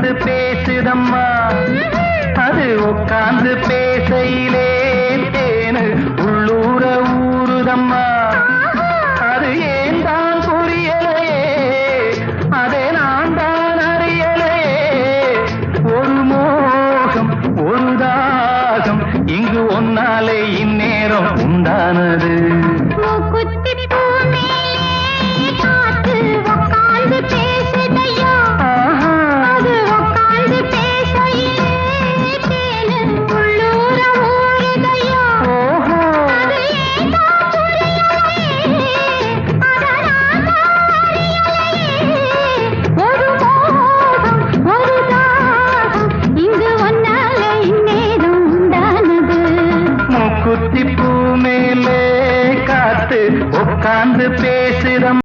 உட்கார்ந்து பேசுதம்மா அது உட்கார்ந்து பேசையிலே தேனு உள்ளூர ஊறுதம்மா அது ஏன் தான் புரியலையே அதை நான் தான் அறியலையே ஒரு மோகம் ஒரு தாகம் இங்கு ஒன்னாலே இந்நேரம் உண்டானது உட்கார்ந்து